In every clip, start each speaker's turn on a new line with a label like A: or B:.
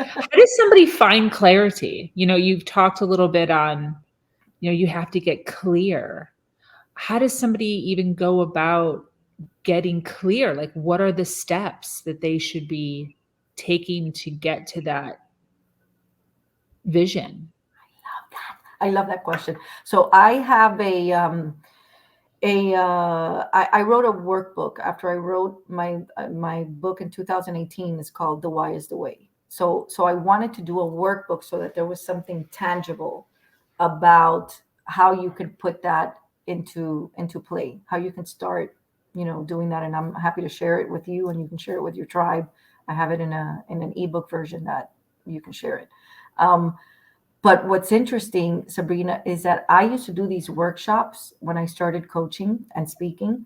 A: How does somebody find clarity? You've talked a little bit on, you have to get clear. How does somebody even go about getting clear? Like, what are the steps that they should be taking to get to that vision?
B: I love that question. So I have I wrote a workbook after I wrote my book in 2018. It's called The Why is the Way. So I wanted to do a workbook so that there was something tangible about how you could put that into play, how you can start, doing that. And I'm happy to share it with you, and you can share it with your tribe. I have it in an ebook version that you can share it. Um, but what's interesting, Sabrina, is that I used to do these workshops when I started coaching and speaking.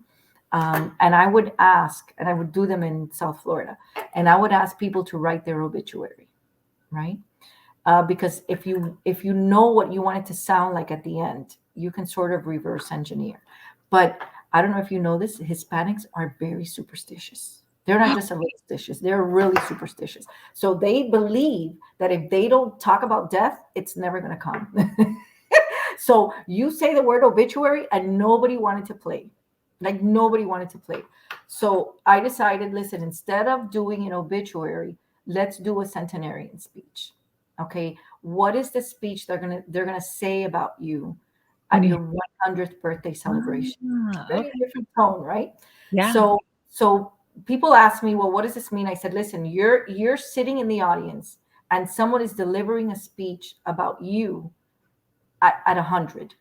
B: And I would ask, and I would do them in South Florida, and I would ask people to write their obituary, right? Because if you know what you want it to sound like at the end, you can sort of reverse engineer. But I don't know if you know this, Hispanics are very superstitious. They're not just a little superstitious, they're really superstitious. So they believe that if they don't talk about death, it's never going to come. So you say the word obituary and nobody wanted to play. Like nobody wanted to play. So I decided, listen, instead of doing an obituary, let's do a centenarian speech. Okay, what is the speech they're gonna say about you
A: When
B: at
A: you
B: your 100th birthday celebration? Very
A: Okay.
B: different tone, right?
A: Yeah.
B: So people ask me, well, what does this mean? I said, listen, you're sitting in the audience and someone is delivering a speech about you at 100.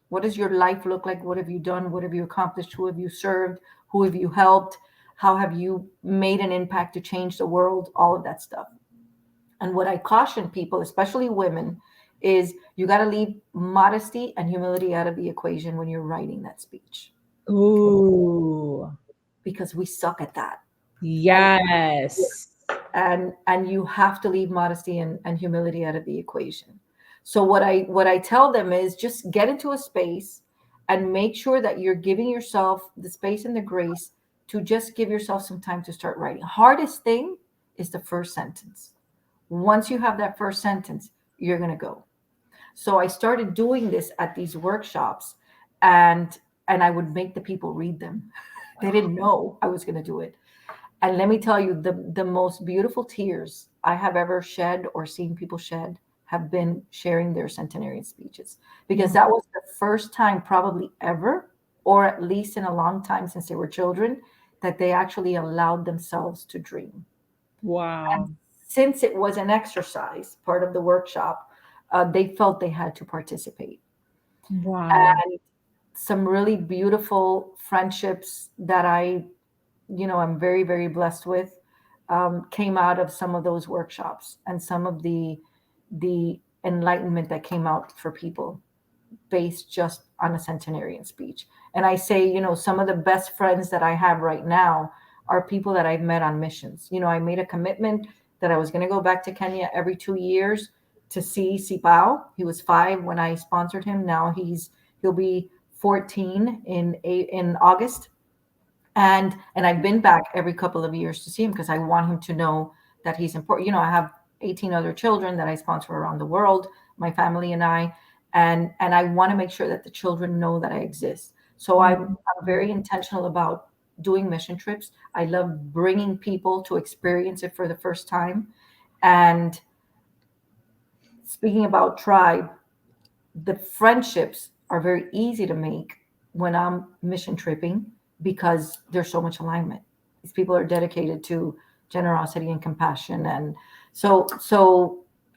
B: What does your life look like? What have you done? What have you accomplished? Who have you served? Who have you helped? How have you made an impact to change the world? All of that stuff. And what I caution people, especially women, is you got to leave modesty and humility out of the equation when you're writing that speech. Okay.
A: Ooh.
B: Because we suck at that. And
A: Yes.
B: and you have to leave modesty and humility out of the equation. So what I tell them is just get into a space and make sure that you're giving yourself the space and the grace to just give yourself some time to start writing. Hardest thing is the first sentence. Once you have that first sentence, you're going to go. So I started doing this at these workshops, and I would make the people read them. They didn't know I was going to do it. And let me tell you, the most beautiful tears I have ever shed or seen people shed have been sharing their centenarian speeches, because that was the first time probably ever, or at least in a long time since they were children, that they actually allowed themselves to dream.
A: Wow.
B: Since it was an exercise, part of the workshop, they felt they had to participate.
A: Wow.
B: And some really beautiful friendships that I'm very, very blessed with, came out of some of those workshops, and some of the enlightenment that came out for people based just on a centenarian speech. And I say, some of the best friends that I have right now are people that I've met on missions. I made a commitment that I was going to go back to Kenya every 2 years to see Sipao. He was 5 when I sponsored him. Now he'll be 14 in August. And I've been back every couple of years to see him because I want him to know that he's important. I have 18 other children that I sponsor around the world, my family and I, and I want to make sure that the children know that I exist. So I'm very intentional about doing mission trips. I love bringing people to experience it for the first time. And speaking about tribe, the friendships are very easy to make when I'm mission tripping because there's so much alignment. These people are dedicated to generosity and compassion, and so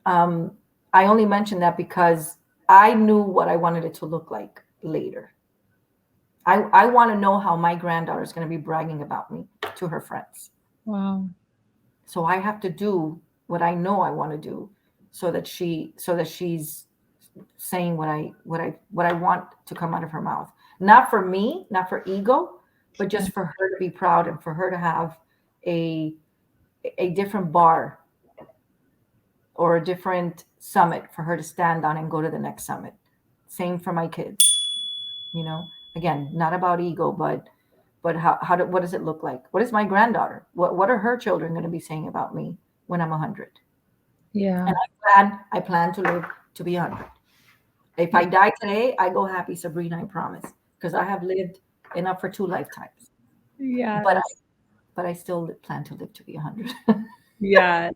B: I only mentioned that because I knew what I wanted it to look like later. I want to know how my granddaughter is going to be bragging about me to her friends.
A: Wow.
B: So I have to do what I know I want to do so that she's saying what I want to come out of her mouth. Not for me, not for ego, but just for her to be proud and for her to have a a different bar or a different summit for her to stand on and go to the next summit. Same for my kids, you know. Again, not about ego, but what does it look like? What is my granddaughter? What are her children going to be saying about me when I'm 100?
A: Yeah.
B: And I plan to live to be 100. If I die today, I go happy, Sabrina, I promise, because I have lived enough for 2 lifetimes.
A: Yeah.
B: But I still plan to live to be 100.
A: Yeah.